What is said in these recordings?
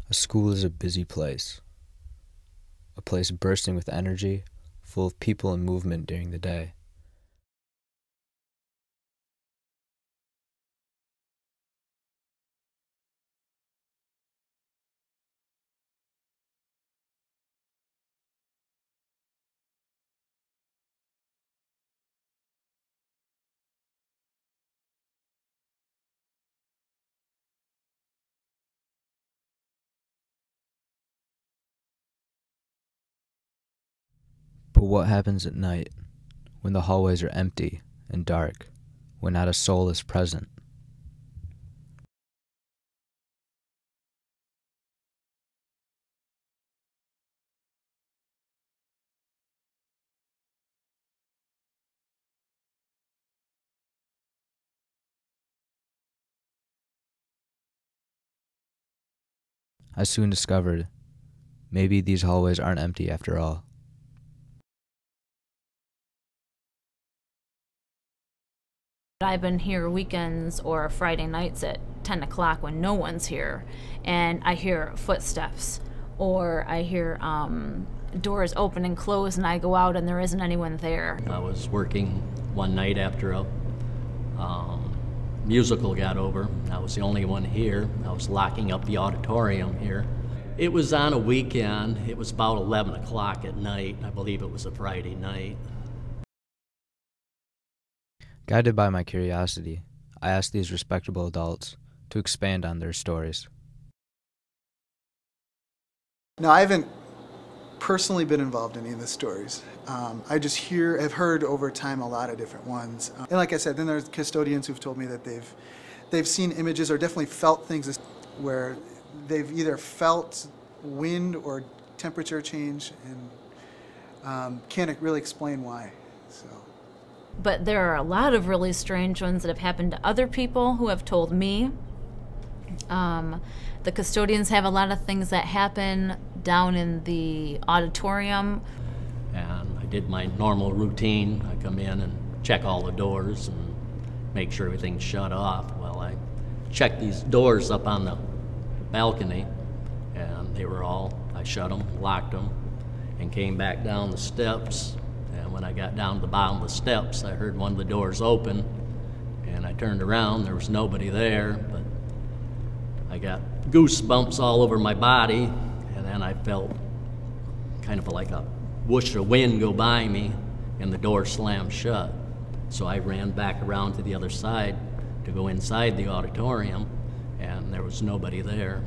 A school is a busy place, a place bursting with energy, full of people and movement during the day. But what happens at night, when the hallways are empty and dark, when not a soul is present? I soon discovered maybe these hallways aren't empty after all. I've been here weekends or Friday nights at 10 o'clock when no one's here, and I hear footsteps, or I hear doors open and close, and I go out and there isn't anyone there. I was working one night after a musical got over. I was the only one here. I was locking up the auditorium here. It was on a weekend. It was about 11 o'clock at night. I believe it was a Friday night. Guided by my curiosity, I asked these respectable adults to expand on their stories. Now, I haven't personally been involved in any of the stories. I just have heard over time a lot of different ones. And like I said, then there's custodians who've told me that they've seen images or definitely felt things where they've either felt wind or temperature change and can't really explain why. So. But there are a lot of really strange ones that have happened to other people who have told me. The custodians have a lot of things that happen down in the auditorium. And I did my normal routine. I come in and check all the doors and make sure everything's shut off. Well, I checked these doors up on the balcony, and they were all, I shut them, locked them, and came back down the steps. And when I got down to the bottom of the steps, I heard one of the doors open, and I turned around, there was nobody there, but I got goosebumps all over my body, and then I felt kind of like a whoosh of wind go by me, and the door slammed shut. So I ran back around to the other side to go inside the auditorium, and there was nobody there.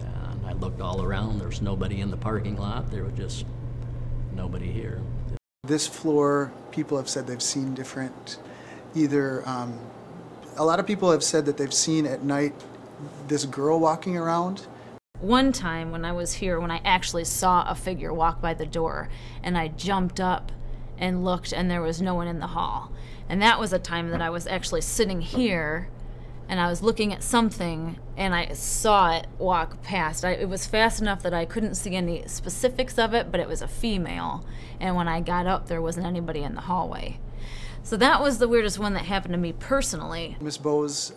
And I looked all around, there was nobody in the parking lot, there was just nobody here. This floor, people have said they've seen different, either, a lot of people have said that they've seen at night this girl walking around. One time when I was here, when I actually saw a figure walk by the door, and I jumped up and looked, and there was no one in the hall. And that was a time that I was actually sitting here, and I was looking at something, and I saw it walk past. It was fast enough that I couldn't see any specifics of it, but it was a female. And when I got up, there wasn't anybody in the hallway. So that was the weirdest one that happened to me personally. Miss Bowes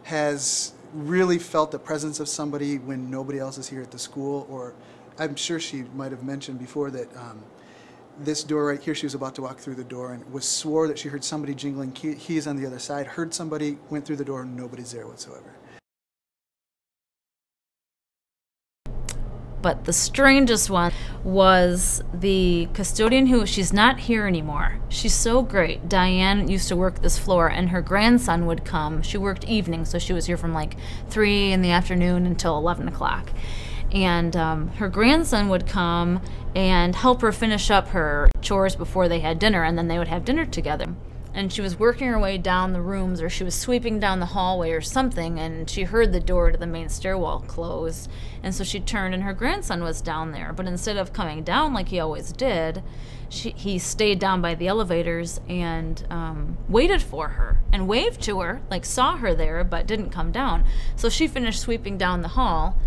has really felt the presence of somebody when nobody else is here at the school, or I'm sure she might have mentioned before that this door right here, she was about to walk through the door and swore that she heard somebody jingling keys on the other side, heard somebody, went through the door, and nobody's there whatsoever. But the strangest one was the custodian she's not here anymore. She's so great. Diane used to work this floor, and her grandson would come. She worked evenings, so she was here from like 3 in the afternoon until 11 o'clock. And her grandson would come and help her finish up her chores before they had dinner, and then they would have dinner together. And she was working her way down the rooms, or she was sweeping down the hallway or something, and she heard the door to the main stairwell close. And so she turned, and her grandson was down there. But instead of coming down like he always did, he stayed down by the elevators and waited for her and waved to her, like saw her there, but didn't come down. So she finished sweeping down the hall,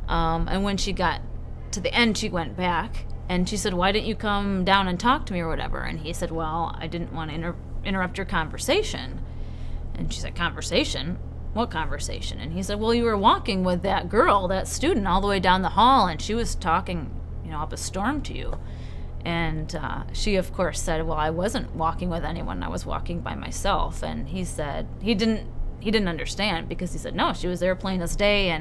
and when she got to the end, she went back, and she said, "Why didn't you come down and talk to me or whatever?" And he said, "Well, I didn't want to interrupt your conversation." And she said, "Conversation? What conversation? And he said, well, you were walking with that girl, that student, all the way down the hall, and she was talking, up a storm to you. And she, of course, said, well, I wasn't walking with anyone. I was walking by myself. And he said he didn't understand, because he said, no, she was there plain as day.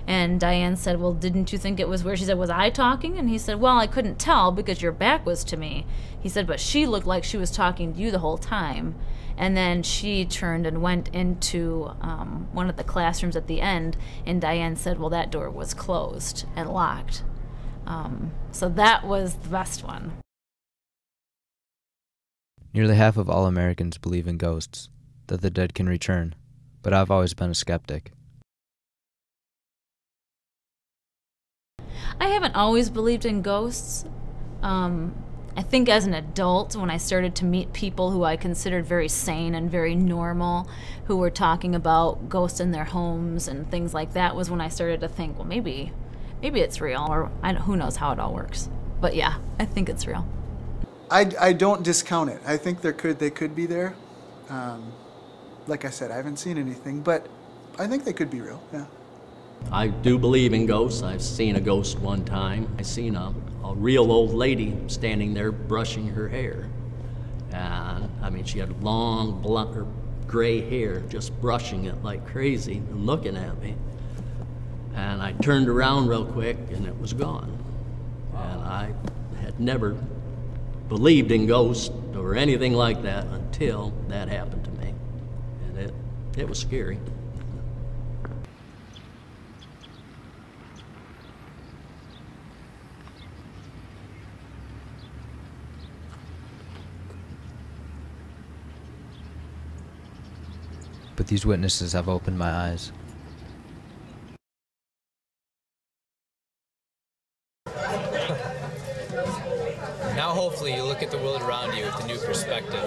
And Diane said, well, didn't you think it was where? She said, was I talking? And he said, well, I couldn't tell because your back was to me. He said, but she looked like she was talking to you the whole time. And then she turned and went into one of the classrooms at the end, and Diane said, well, that door was closed and locked. So that was the best one. Nearly half of all Americans believe in ghosts, that the dead can return, but I've always been a skeptic. I haven't always believed in ghosts. I think as an adult, when I started to meet people who I considered very sane and very normal, who were talking about ghosts in their homes and things like that, was when I started to think, well, maybe it's real, or who knows how it all works. But yeah, I think it's real. I don't discount it. I think they could be there. Like I said, I haven't seen anything, but I think they could be real, yeah. I do believe in ghosts. I've seen a ghost one time. I seen a real old lady standing there brushing her hair. And I mean, she had long blonde or gray hair, just brushing it like crazy and looking at me. And I turned around real quick and it was gone. And I had never believed in ghosts or anything like that until that happened to me. And it was scary. But these witnesses have opened my eyes. Now hopefully you look at the world around you with a new perspective.